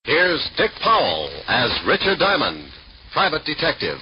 Here's Dick Powell as Richard Diamond, private detective.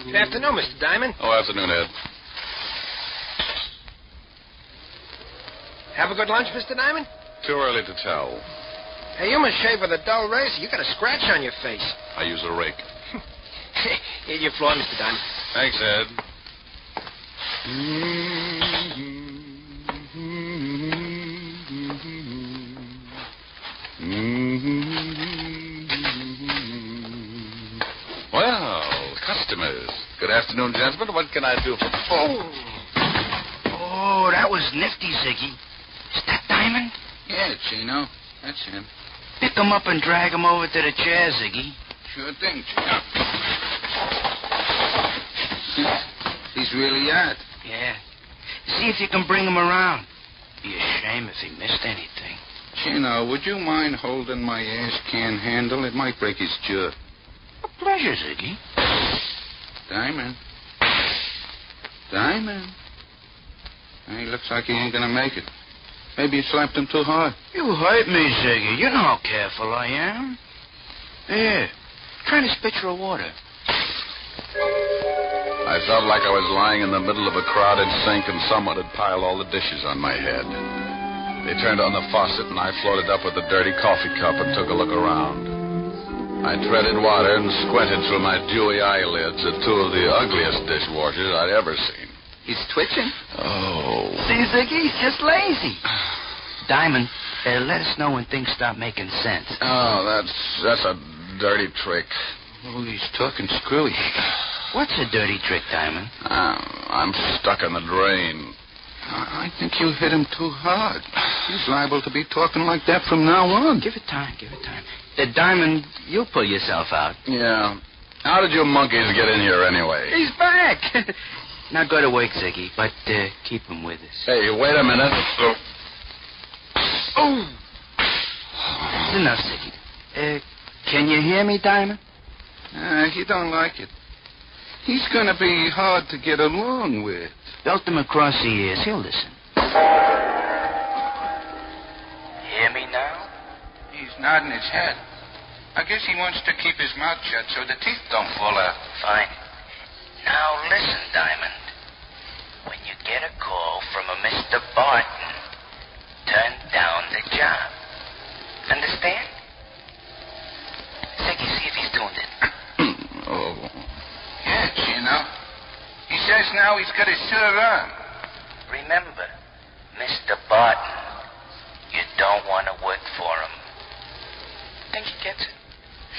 Good afternoon, Mr. Diamond. Oh, afternoon, Ed. Have a good lunch, Mr. Diamond? Too early to tell. Hey, you must shave with a dull razor. You got a scratch on your face. I use a rake. Here's your floor, Mr. Diamond. Thanks, Ed. Well, customers. Good afternoon, gentlemen. What can I do for... Oh, that was nifty, Ziggy. Is that Diamond? Yeah, Chino. That's him. Pick him up and drag him over to the chair, Ziggy. Sure thing, Chino. He's really out. Yeah. See if you can bring him around. Be a shame if he missed anything. Chino, would you mind holding my ash can handle? It might break his jaw. A pleasure, Ziggy. Diamond. Diamond. He looks like he ain't gonna make it. Maybe you slapped him too hard. You hurt me, Ziggy. You know how careful I am. Here. Try this pitcher of water. I felt like I was lying in the middle of a crowded sink and someone had piled all the dishes on my head. They turned on the faucet and I floated up with a dirty coffee cup and took a look around. I treaded water and squinted through my dewy eyelids at two of the ugliest dishwashers I'd ever seen. He's twitching. Oh. See, Ziggy, he's just lazy. Diamond, let us know when things start making sense. Oh, that's a dirty trick. Oh, he's talking screwy. What's a dirty trick, Diamond? I'm stuck in the drain. I think you hit him too hard. He's liable to be talking like that from now on. Give it time. Diamond, you'll pull yourself out. Yeah. How did you monkeys get in here anyway? He's back. Now go to work, Ziggy, but keep him with us. Hey, wait a minute. Oh! That's enough, Ziggy. Can you hear me, Diamond? He don't like it. He's going to be hard to get along with. Belt him across the ears. He'll listen. Hear me now? He's nodding his head. I guess he wants to keep his mouth shut so the teeth don't fall out. Fine. Now listen, Diamond. When you get a call from a Mr. Barton, turn down the job. Understand? Ziggy, see if he's tuned in. Oh. Yeah, Chino. He says now he's got his shirt on. Remember, Mr. Barton, you don't want to work for him. Think he gets it?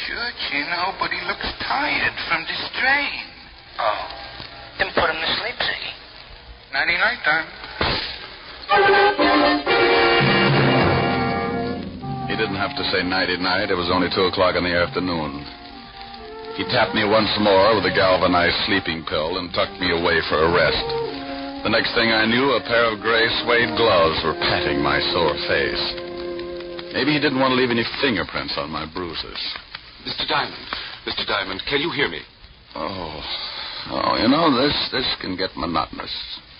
Sure, Chino, but he looks tired from the strain. Oh, then put him to sleep, Ziggy. Nighty-night, Diamond. He didn't have to say nighty-night. It was only 2 o'clock in the afternoon. He tapped me once more with a galvanized sleeping pill and tucked me away for a rest. The next thing I knew, a pair of gray suede gloves were patting my sore face. Maybe he didn't want to leave any fingerprints on my bruises. Mr. Diamond, can you hear me? Oh, you know, this can get monotonous.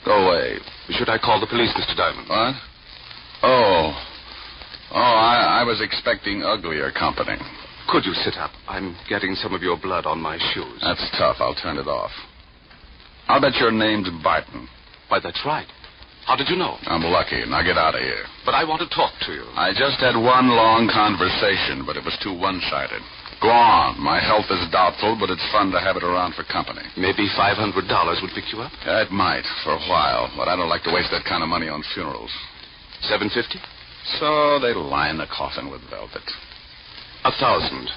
Go away. Should I call the police, Mr. Diamond? What? Oh, I was expecting uglier company. Could you sit up? I'm getting some of your blood on my shoes. That's tough. I'll turn it off. I'll bet your name's Barton. Why, that's right. How did you know? I'm lucky. Now get out of here. But I want to talk to you. I just had one long conversation, but it was too one-sided. Go on. My health is doubtful, but it's fun to have it around for company. Maybe $500 would pick you up? It might, for a while, but I don't like to waste that kind of money on funerals. $750? So they line the coffin with velvet. 1,000.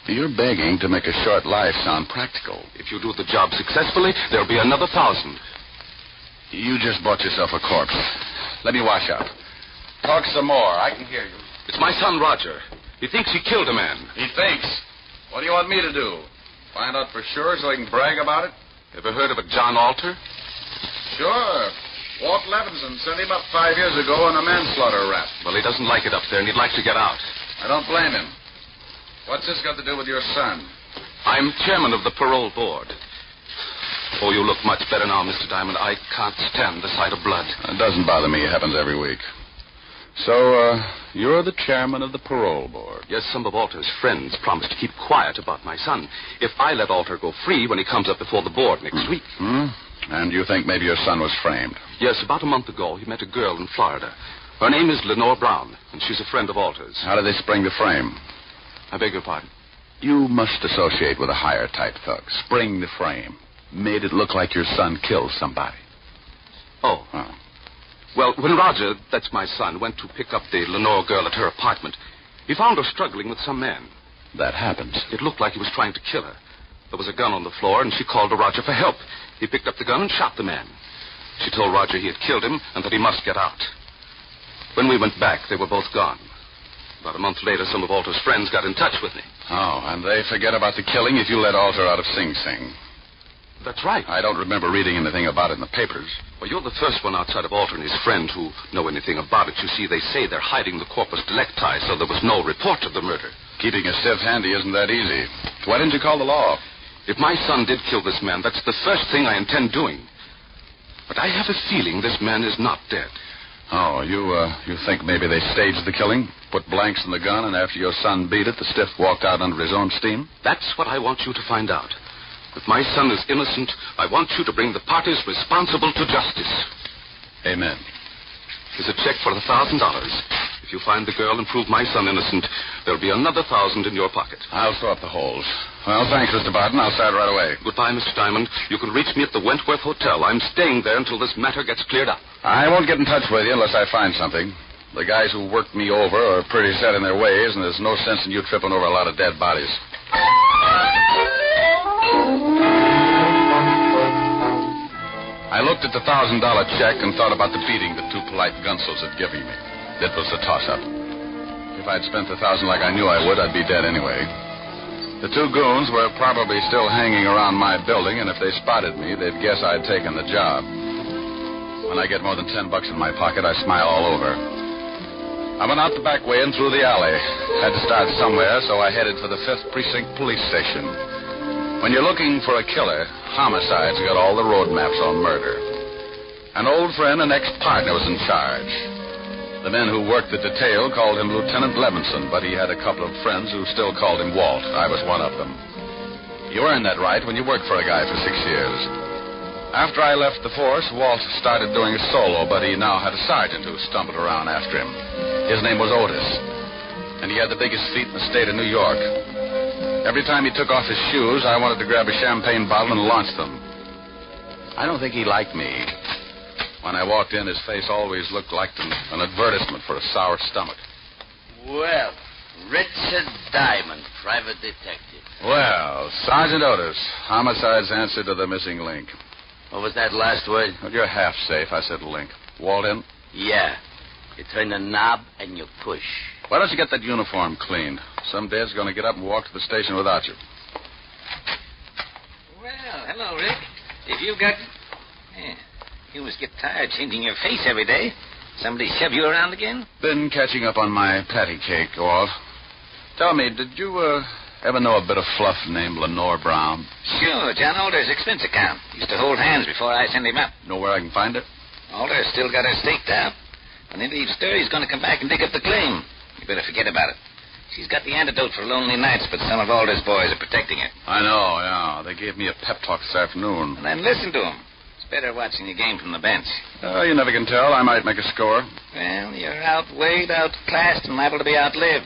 You're begging to make a short life sound practical. If you do the job successfully, there'll be another 1,000. You just bought yourself a corpse. Let me wash up. Talk some more. I can hear you. It's my son, Roger. He thinks he killed a man. He thinks. What do you want me to do? Find out for sure so he can brag about it? Ever heard of a John Alter? Sure. Walt Levinson sent him up 5 years ago on a manslaughter rap. Well, he doesn't like it up there, and he'd like to get out. I don't blame him. What's this got to do with your son? I'm chairman of the parole board. Oh, you look much better now, Mr. Diamond. I can't stand the sight of blood. It doesn't bother me. It happens every week. So, you're the chairman of the parole board. Yes, some of Alter's friends promised to keep quiet about my son if I let Alter go free when he comes up before the board next week. And you think maybe your son was framed? Yes, about a month ago, he met a girl in Florida. Her name is Lenore Brown, and she's a friend of Alter's. How did they spring the frame? I beg your pardon? You must associate with a higher type thug. Spring the frame. Made it look like your son killed somebody. Oh. Well, when Roger, that's my son, went to pick up the Lenore girl at her apartment, he found her struggling with some man. That happens. It looked like he was trying to kill her. There was a gun on the floor, and she called to Roger for help. He picked up the gun and shot the man. She told Roger he had killed him and that he must get out. When we went back, they were both gone. About a month later, some of Alter's friends got in touch with me. Oh, and they forget about the killing if you let Alter out of Sing Sing. That's right. I don't remember reading anything about it in the papers. Well, you're the first one outside of Alter and his friend who know anything about it. You see, they say they're hiding the corpus delicti, so there was no report of the murder. Keeping a stiff handy isn't that easy. Why didn't you call the law? If my son did kill this man, that's the first thing I intend doing. But I have a feeling this man is not dead. Oh, you think maybe they staged the killing? Put blanks in the gun, and after your son beat it, the stiff walked out under his own steam? That's what I want you to find out. If my son is innocent, I want you to bring the parties responsible to justice. Amen. Here's a check for $1,000. If you find the girl and prove my son innocent, there'll be another 1,000 in your pocket. I'll throw up the holes. Well, thanks, Mr. Barton. I'll start right away. Goodbye, Mr. Diamond. You can reach me at the Wentworth Hotel. I'm staying there until this matter gets cleared up. I won't get in touch with you unless I find something. The guys who worked me over are pretty set in their ways, and there's no sense in you tripping over a lot of dead bodies. I looked at the $1,000 check and thought about the beating the two polite gunsels had given me. It was a toss-up. If I'd spent the $1,000 like I knew I would, I'd be dead anyway. The two goons were probably still hanging around my building, and if they spotted me, they'd guess I'd taken the job. When I get more than $10 in my pocket, I smile all over. I went out the back way and through the alley. Had to start somewhere, so I headed for the 5th Precinct Police Station. When you're looking for a killer, homicide's got all the road maps on murder. An old friend and ex-partner was in charge. The men who worked the detail called him Lieutenant Levinson, but he had a couple of friends who still called him Walt. I was one of them. You earn that right when you work for a guy for 6 years. After I left the force, Walt started doing a solo, but he now had a sergeant who stumbled around after him. His name was Otis, and he had the biggest feet in the state of New York. Every time he took off his shoes, I wanted to grab a champagne bottle and launch them. I don't think he liked me. When I walked in, his face always looked like an advertisement for a sour stomach. Well, Richard Diamond, private detective. Well, Sergeant Otis, homicide's answer to the missing link. What was that last word? Well, you're half safe. I said link. Walt in? Yeah. You turn the knob and you push. Why don't you get that uniform cleaned? Some dad's going to get up and walk to the station without you. Well, hello, Rick. If you've got... Yeah. You must get tired changing your face every day. Somebody shove you around again? Been catching up on my patty cake, Walt. Tell me, did you ever know a bit of fluff named Lenore Brown? Sure, John Alder's expense account. Used to hold hands before I send him up. Know where I can find it? Alder's still got her staked out. When they leave stir, he's going to come back and dig up the claim. You better forget about it. She's got the antidote for lonely nights, but some of Alder's boys are protecting her. I know, yeah. They gave me a pep talk this afternoon. And then listen to him. It's better watching the game from the bench. Oh, you never can tell. I might make a score. Well, you're outweighed, outclassed, and liable to be outlived.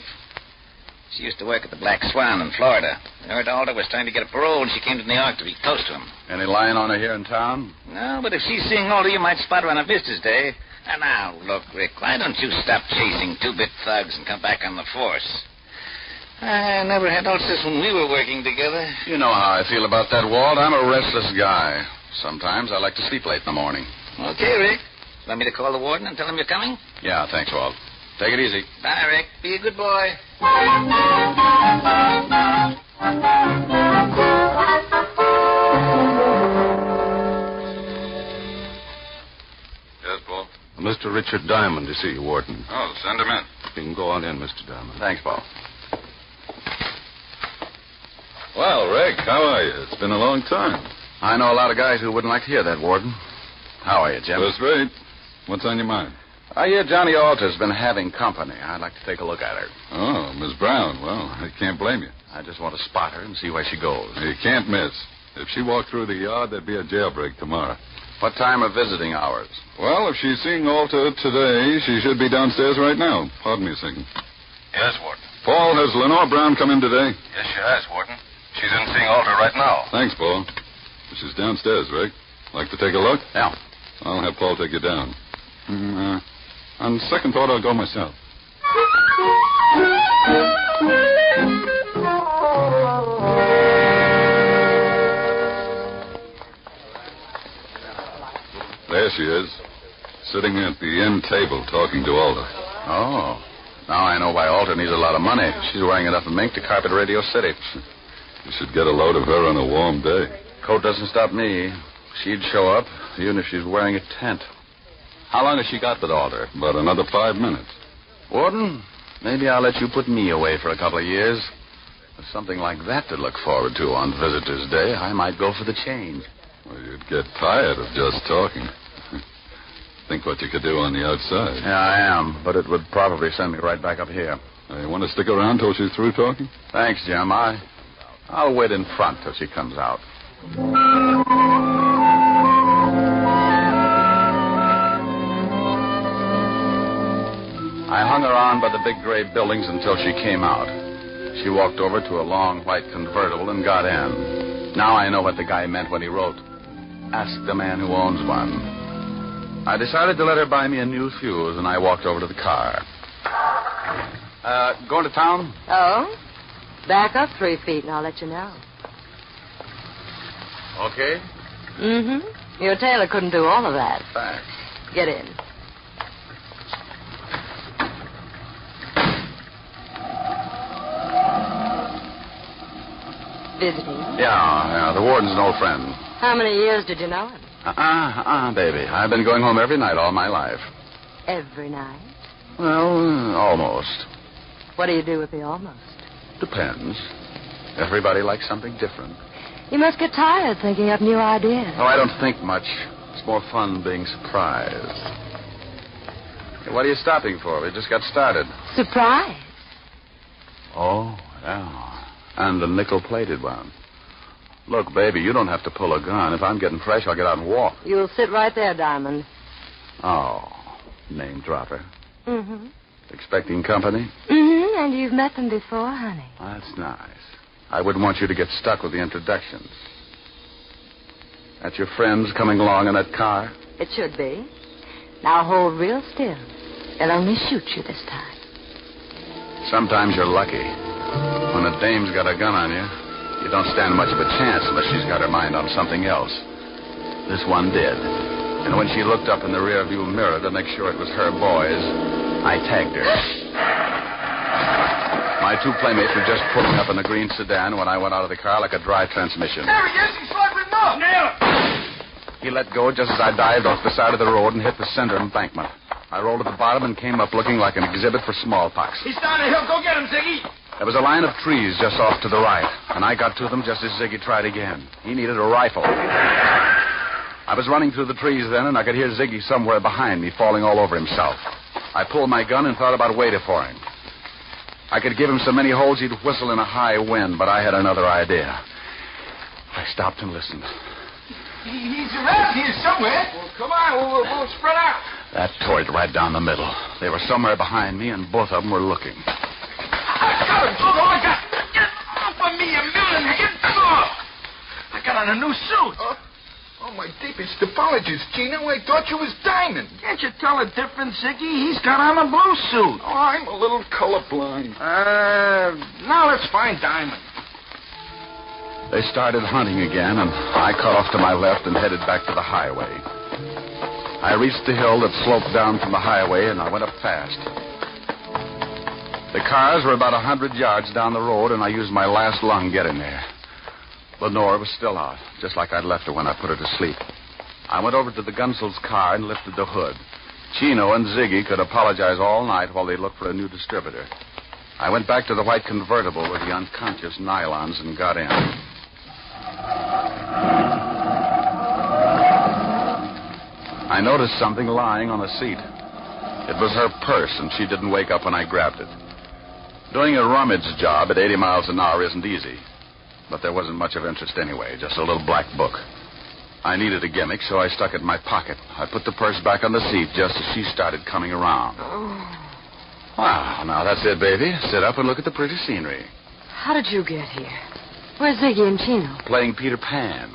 She used to work at the Black Swan in Florida. I heard Alder was trying to get a parole, and she came to New York to be close to him. Any lying on her here in town? No, but if she's seeing Alder, you might spot her on a visitor's day. And now, look, Rick, why don't you stop chasing two-bit thugs and come back on the force? I never had ulcers when we were working together. You know how I feel about that, Walt. I'm a restless guy. Sometimes I like to sleep late in the morning. Okay, Rick. Want me to call the warden and tell him you're coming? Yeah, thanks, Walt. Take it easy. Bye, Rick. Be a good boy. Yes, Paul? Mr. Richard Diamond to see you, Warden. Oh, send him in. You can go on in, Mr. Diamond. Thanks, Paul. Well, Rick, how are you? It's been a long time. I know a lot of guys who wouldn't like to hear that, Warden. How are you, Jim? First rate. What's on your mind? I hear Johnny Alter's been having company. I'd like to take a look at her. Oh, Miss Brown. Well, I can't blame you. I just want to spot her and see where she goes. You can't miss. If she walked through the yard, there'd be a jailbreak tomorrow. What time are visiting hours? Well, if she's seeing Alter today, she should be downstairs right now. Pardon me a second. Yes, Warden. Paul, has Lenore Brown come in today? Yes, she has, Warden. She's in seeing Alter right now. Thanks, Paul. She's downstairs, Rick. Like to take a look? Yeah. I'll have Paul take you down. On second thought, I'll go myself. There she is, sitting at the end table talking to Alder. Oh. Now I know why Alter needs a lot of money. She's wearing enough mink to carpet Radio City. You should get a load of her on a warm day. Coat doesn't stop me. She'd show up, even if she's wearing a tent. How long has she got with Alder? About another 5 minutes. Warden, maybe I'll let you put me away for a couple of years. With something like that to look forward to on Visitor's Day, I might go for the change. Well, you'd get tired of just talking. Think what you could do on the outside. Yeah, I am, but it would probably send me right back up here. You want to stick around till she's through talking? Thanks, Jim. I'll wait in front till she comes out. I hung around by the big gray buildings until she came out. She walked over to a long white convertible and got in. Now I know what the guy meant when he wrote, "Ask the man who owns one." I decided to let her buy me a new fuse, and I walked over to the car. Going to town? Oh? Back up 3 feet and I'll let you know. Okay. Mm-hmm. Your tailor couldn't do all of that. Thanks. Get in. Visiting? Yeah, the warden's an old friend. How many years did you know him? Baby. I've been going home every night all my life. Every night? Well, almost. What do you do with the almost? Depends. Everybody likes something different. You must get tired thinking up new ideas. Oh, I don't think much. It's more fun being surprised. Hey, what are you stopping for? We just got started. Surprise? Oh, yeah. And the nickel-plated one. Look, baby, you don't have to pull a gun. If I'm getting fresh, I'll get out and walk. You'll sit right there, Diamond. Oh, name dropper. Mm-hmm. Expecting company? Mm-hmm, and you've met them before, honey. That's nice. I wouldn't want you to get stuck with the introductions. That's your friends coming along in that car? It should be. Now hold real still. They'll only shoot you this time. Sometimes you're lucky. When a dame's got a gun on you, you don't stand much of a chance unless she's got her mind on something else. This one did. And when she looked up in the rearview mirror to make sure it was her boys, I tagged her. My two playmates were just pulling up in the green sedan when I went out of the car like a dry transmission. There he is. He's sliding up. Nail it. He let go just as I dived off the side of the road and hit the center embankment. I rolled to the bottom and came up looking like an exhibit for smallpox. He's down the hill. Go get him, Ziggy. There was a line of trees just off to the right, and I got to them just as Ziggy tried again. He needed a rifle. I was running through the trees then, and I could hear Ziggy somewhere behind me falling all over himself. I pulled my gun and thought about waiting for him. I could give him so many holes he'd whistle in a high wind, but I had another idea. I stopped and listened. He's around here somewhere. Well, come on. We'll spread out. That tore it right down the middle. They were somewhere behind me, and both of them were looking. I got him. Oh, I got him. Get off of me, you million. Get off. I got on a new suit. Oh, my deepest apologies, Gino. I thought you was Diamond. Can't you tell a difference, Ziggy? He's got on a blue suit. Oh, I'm a little colorblind. Now let's find Diamond. They started hunting again, and I cut off to my left and headed back to the highway. I reached the hill that sloped down from the highway, and I went up fast. The cars were about 100 yards down the road, and I used my last lung getting there. Lenore was still out, just like I'd left her when I put her to sleep. I went over to the Gunsel's car and lifted the hood. Chino and Ziggy could apologize all night while they looked for a new distributor. I went back to the white convertible with the unconscious nylons and got in. I noticed something lying on the seat. It was her purse, and she didn't wake up when I grabbed it. Doing a rummage job at 80 miles an hour isn't easy. But there wasn't much of interest anyway, just a little black book. I needed a gimmick, so I stuck it in my pocket. I put the purse back on the seat just as she started coming around. Oh. Wow, now that's it, baby. Sit up and look at the pretty scenery. How did you get here? Where's Ziggy and Chino? Playing Peter Pan.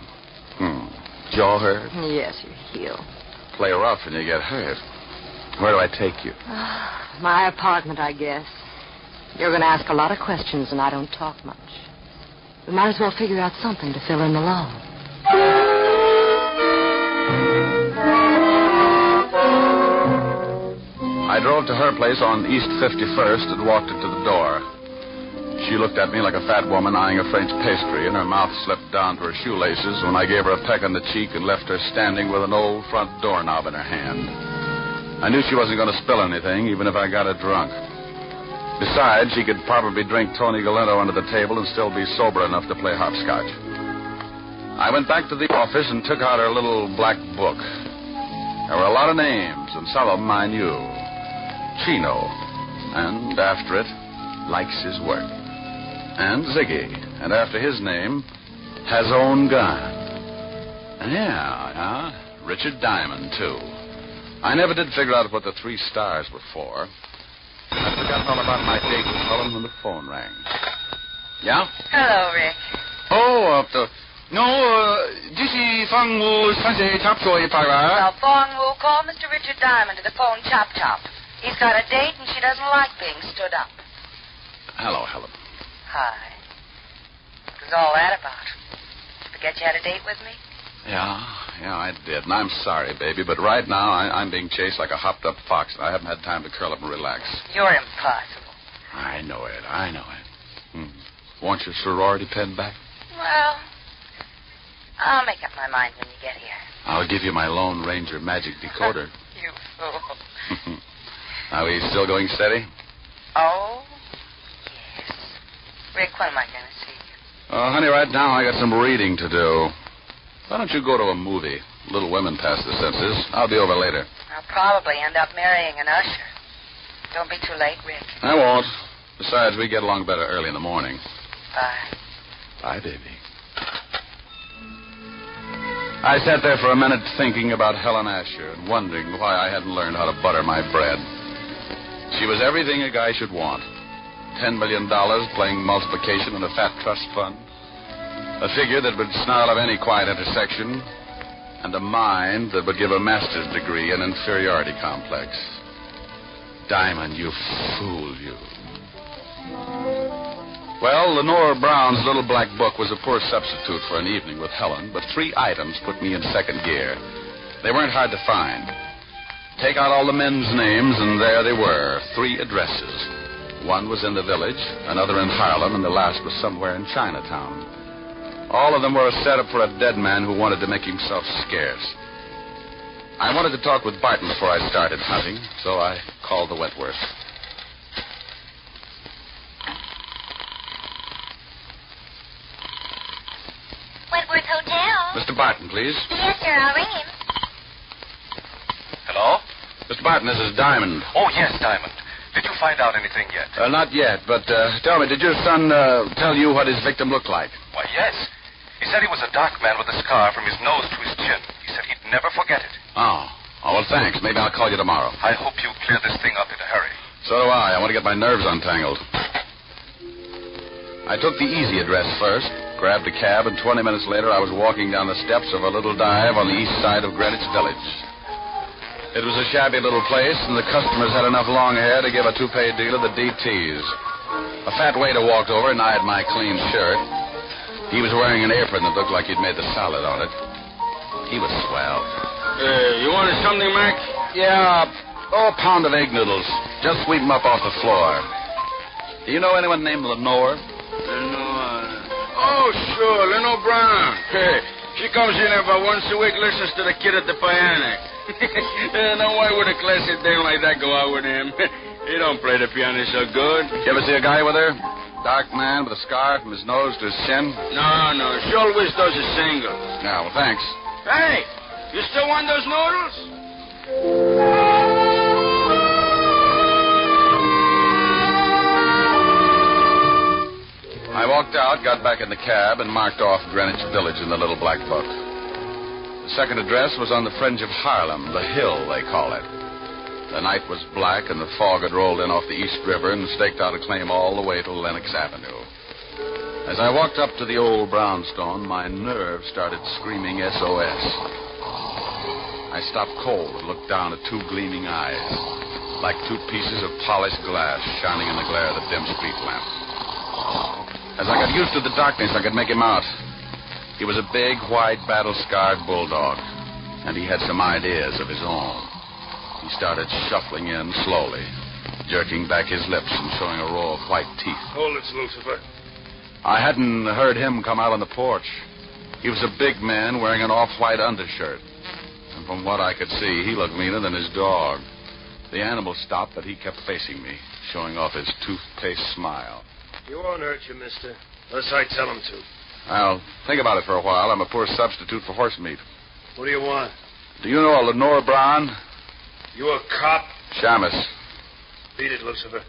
Jaw hurt? Yes, you heal. Play rough and you get hurt. Where do I take you? My apartment, I guess. You're going to ask a lot of questions, and I don't talk much. We might as well figure out something to fill in the lull. I drove to her place on East 51st and walked into the door. She looked at me like a fat woman eyeing a French pastry, and her mouth slipped down to her shoelaces when I gave her a peck on the cheek and left her standing with an old front doorknob in her hand. I knew she wasn't going to spill anything, even if I got her drunk. Besides, she could probably drink Tony Galento under the table and still be sober enough to play hopscotch. I went back to the office and took out her little black book. There were a lot of names, and some of them I knew. Chino, and after it, likes his work. And Ziggy, and after his name, has own gun. Yeah, Richard Diamond, too. I never did figure out what the 3 stars were for. I'd forgotten all about my date with Helen when the phone rang. Yeah? Hello, Rick. Call Mr. Richard Diamond to the phone chop. He's got a date and she doesn't like being stood up. Hello, Helen. Hi. What was all that about? Forget you had a date with me? Yeah, I did. And I'm sorry, baby, but right now I'm being chased like a hopped-up fox, and I haven't had time to curl up and relax. You're impossible. I know it. Want your sorority pen back? Well, I'll make up my mind when you get here. I'll give you my Lone Ranger magic decoder. You fool. Are we still going steady? Oh, yes. Rick, when am I going to see you? Oh, honey, right now I got some reading to do. Why don't you go to a movie? Little Women past the senses. I'll be over later. I'll probably end up marrying an usher. Don't be too late, Rick. I won't. Besides, we get along better early in the morning. Bye. Bye, baby. I sat there for a minute thinking about Helen Asher and wondering why I hadn't learned how to butter my bread. She was everything a guy should want. $10 million playing multiplication in a fat trust fund. A figure that would snarl of any quiet intersection, and a mind that would give a master's degree in inferiority complex. Diamond, you fool, you. Well, Lenore Brown's little black book was a poor substitute for an evening with Helen, but 3 items put me in second gear. They weren't hard to find. Take out all the men's names, and there they were, 3 addresses. One was in the village, another in Harlem, and the last was somewhere in Chinatown. All of them were a setup for a dead man who wanted to make himself scarce. I wanted to talk with Barton before I started hunting, so I called the Wentworth. Wentworth Hotel. Mr. Barton, please. Yes, sir. I'll ring him. Hello? Mr. Barton, this is Diamond. Oh, yes, Diamond. Did you find out anything yet? Not yet, but tell me, did your son tell you what his victim looked like? Why, yes. He said he was a dark man with a scar from his nose to his chin. He said he'd never forget it. Oh, well, thanks. Maybe I'll call you tomorrow. I hope you clear this thing up in a hurry. So do I. I want to get my nerves untangled. I took the easy address first, grabbed a cab, and 20 minutes later I was walking down the steps of a little dive on the east side of Greenwich Village. It was a shabby little place, and the customers had enough long hair to give a two-pay deal of the DTs. A fat waiter walked over and eyed my clean shirt. He was wearing an apron that looked like he'd made the salad on it. He was swell. You wanted something, Mac? Yeah, a pound of egg noodles. Just sweep them up off the floor. Do you know anyone named Lenore? Lenore. Oh, sure, Lenore Brown. Hey, she comes in about once a week, listens to the kid at the piano. Now, why would a classy dame like that go out with him? He don't play the piano so good. You ever see a guy with her? Dark man with a scar from his nose to his chin? No. She always does a single. Yeah, well, thanks. Hey, you still want those noodles? I walked out, got back in the cab, and marked off Greenwich Village in the little black book. The second address was on the fringe of Harlem, the Hill, they call it. The night was black, and the fog had rolled in off the East River and staked out a claim all the way to Lenox Avenue. As I walked up to the old brownstone, my nerves started screaming SOS. I stopped cold and looked down at two gleaming eyes, like two pieces of polished glass shining in the glare of the dim street lamp. As I got used to the darkness, I could make him out. He was a big, white, battle-scarred bulldog, and he had some ideas of his own. He started shuffling in slowly, jerking back his lips and showing a row of white teeth. Hold it, Lucifer. I hadn't heard him come out on the porch. He was a big man wearing an off-white undershirt. And from what I could see, he looked meaner than his dog. The animal stopped, but he kept facing me, showing off his toothpaste smile. He won't hurt you, mister, unless I tell him to. I'll think about it for a while. I'm a poor substitute for horse meat. What do you want? Do you know a Lenore Brown? You a cop? Shamus. Beat it, Lucifer.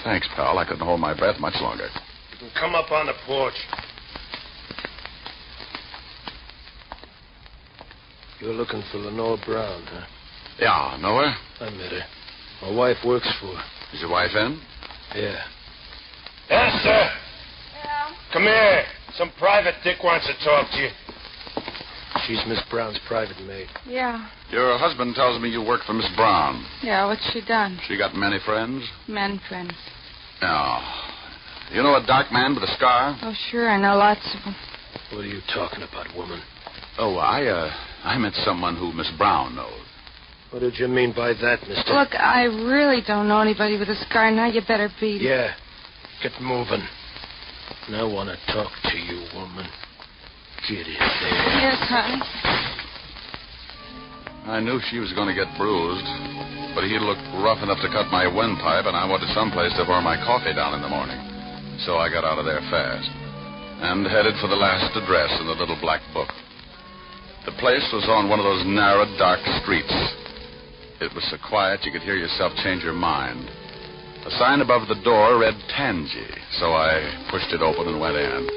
Thanks, pal. I couldn't hold my breath much longer. You can come up on the porch. You're looking for Lenore Brown, huh? Yeah, know her? I met her. My wife works for her. Is your wife in? Yeah. Esther! Yeah? Come here. Some private Dick wants to talk to you. She's Miss Brown's private maid. Yeah. Your husband tells me you work for Miss Brown. Yeah, what's she done? She got many friends? Men friends. No. You know a dark man with a scar? Oh, sure, I know lots of them. What are you talking about, woman? Oh, I meant someone who Miss Brown knows. What did you mean by that, mister? Look, I really don't know anybody with a scar. Now you better beat it. Yeah. Get moving. And I want to talk to you, woman. Get in there. Yes, honey. I knew she was going to get bruised, but he looked rough enough to cut my windpipe, and I wanted someplace to pour my coffee down in the morning. So I got out of there fast and headed for the last address in the little black book. The place was on one of those narrow, dark streets. It was so quiet you could hear yourself change your mind. A sign above the door read Tangy, so I pushed it open and went in.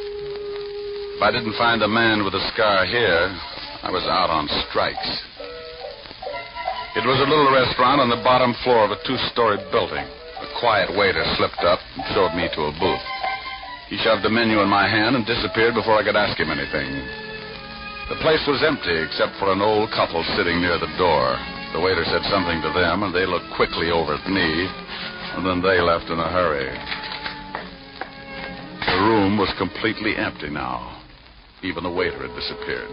If I didn't find a man with a scar here, I was out on strikes. It was a little restaurant on the bottom floor of a two-story building. A quiet waiter slipped up and showed me to a booth. He shoved a menu in my hand and disappeared before I could ask him anything. The place was empty except for an old couple sitting near the door. The waiter said something to them, and they looked quickly over at me, and then they left in a hurry. The room was completely empty now. Even the waiter had disappeared.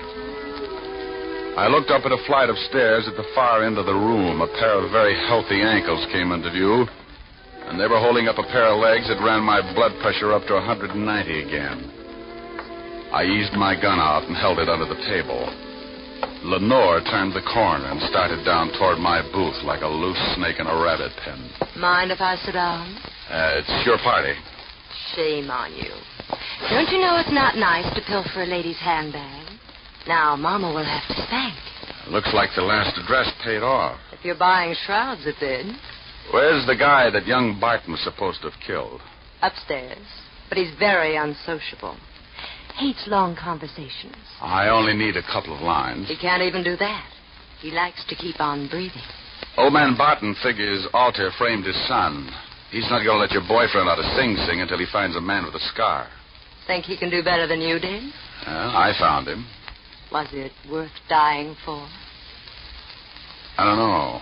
I looked up at a flight of stairs at the far end of the room. A pair of very healthy ankles came into view, and they were holding up a pair of legs that ran my blood pressure up to 190 again. I eased my gun out and held it under the table. Lenore turned the corner and started down toward my booth like a loose snake in a rabbit pen. Mind if I sit down? It's your party. Shame on you. Don't you know it's not nice to pilfer a lady's handbag? Now, Mama will have to spank. Looks like the last address paid off. If you're buying shrouds, it did. Where's the guy that young Barton was supposed to have killed? Upstairs. But he's very unsociable. Hates long conversations. I only need a couple of lines. He can't even do that. He likes to keep on breathing. Old man Barton figures Alter framed his son. He's not going to let your boyfriend out of Sing Sing until he finds a man with a scar. Think he can do better than you did? Well, I found him. Was it worth dying for? I don't know.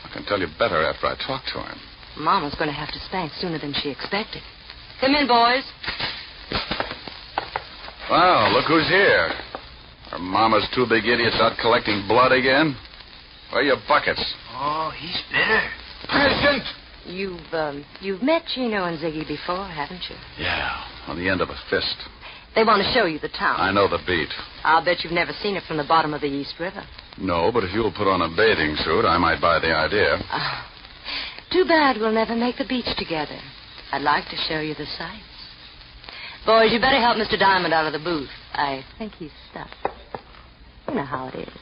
I can tell you better after I talk to him. Mama's going to have to spank sooner than she expected. Come in, boys. Well, look who's here. Are Mama's two big idiots out collecting blood again? Where are your buckets? Oh, he's bitter. Patient! You've met Chino and Ziggy before, haven't you? Yeah, on the end of a fist. They want to show you the town. I know the beat. I'll bet you've never seen it from the bottom of the East River. No, but if you'll put on a bathing suit, I might buy the idea. Too bad we'll never make the beach together. I'd like to show you the sights. Boys, you better help Mr. Diamond out of the booth. I think he's stuck. You know how it is.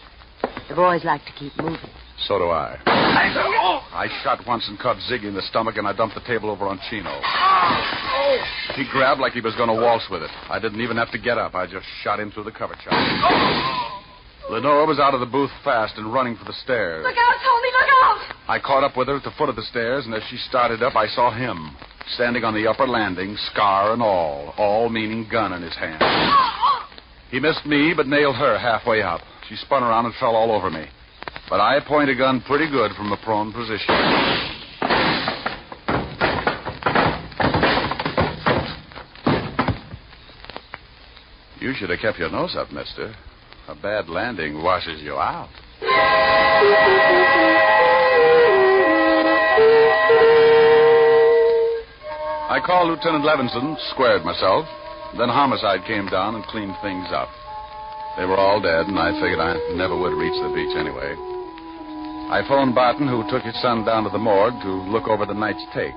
The boys like to keep moving. So do I. I shot once and caught Ziggy in the stomach, and I dumped the table over on Chino. He grabbed like he was going to waltz with it. I didn't even have to get up. I just shot him through the cover chop. Lenore was out of the booth fast and running for the stairs. Look out, Tony, look out! I caught up with her at the foot of the stairs, and as she started up, I saw him, standing on the upper landing, scar and all meaning gun in his hand. He missed me, but nailed her halfway up. She spun around and fell all over me. But I point a gun pretty good from a prone position. You should have kept your nose up, mister. A bad landing washes you out. I called Lieutenant Levinson, squared myself. Then homicide came down and cleaned things up. They were all dead, and I figured I never would reach the beach anyway. I phoned Barton, who took his son down to the morgue to look over the night's take.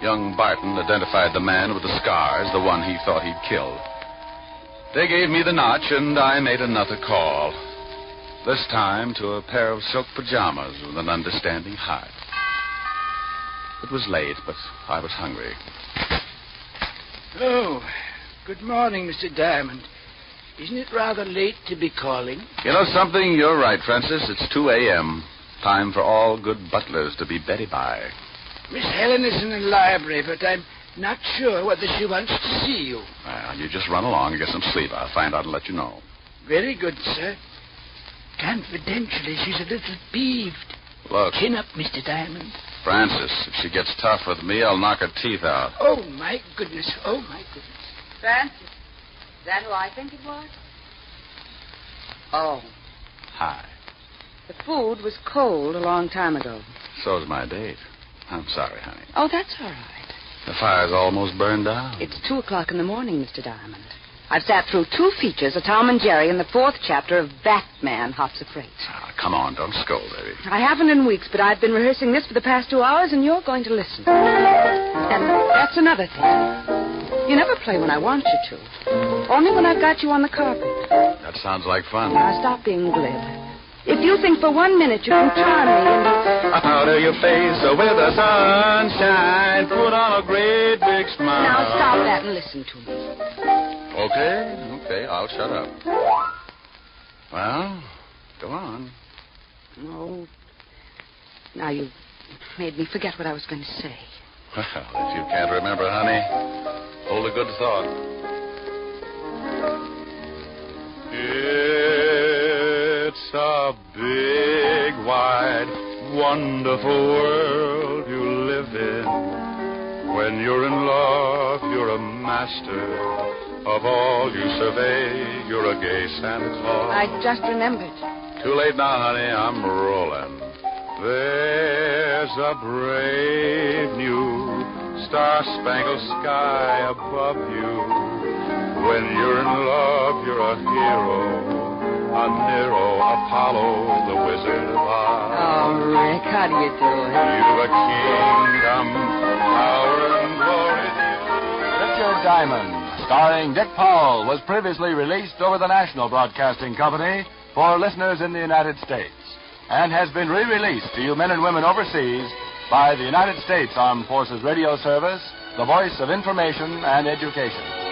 Young Barton identified the man with the scars, the one he thought he'd killed. They gave me the notch, and I made another call. This time to a pair of silk pajamas with an understanding heart. It was late, but I was hungry. Oh, good morning, Mr. Diamond. Isn't it rather late to be calling? You know something? You're right, Francis. It's 2 a.m. Time for all good butlers to be Betty by. Miss Helen is in the library, but I'm not sure whether she wants to see you. Well, you just run along and get some sleep. I'll find out and let you know. Very good, sir. Confidentially, she's a little peeved. Look. Chin up, Mr. Diamond. Francis, if she gets tough with me, I'll knock her teeth out. Oh, my goodness. Oh, my goodness. Francis, is that who I think it was? Oh. Hi. The food was cold a long time ago. So's my date. I'm sorry, honey. Oh, that's all right. The fire's almost burned down. It's 2:00 in the morning, Mr. Diamond. I've sat through 2 features of Tom and Jerry and the 4th chapter of Batman Hops a Freight. Ah, come on, don't scold, baby. I haven't in weeks, but I've been rehearsing this for the past 2 hours, and you're going to listen. And that's another thing. You never play when I want you to. Only when I've got you on the carpet. That sounds like fun. Now, stop being glib. If you think for 1 minute you can charm me and... Powder your face with the sunshine. Put on a great big smile. Now, stop that and listen to me. Okay, I'll shut up. Well, go on. Oh, now you've made me forget what I was going to say. Well, if you can't remember, honey, hold a good thought. It's a big, wide, wonderful world you live in. When you're in love, you're a master. Of all you survey, you're a gay Santa Claus. I just remembered. Too late now, honey. I'm rolling. There's a brave new star-spangled sky above you. When you're in love, you're a hero, a Nero, Apollo, the Wizard of Oz. Oh, Rick, how do you do it? You've a kingdom, power and glory. Richard Diamond, starring Dick Powell, was previously released over the National Broadcasting Company for listeners in the United States and has been re-released to you men and women overseas by the United States Armed Forces Radio Service, the voice of information and education.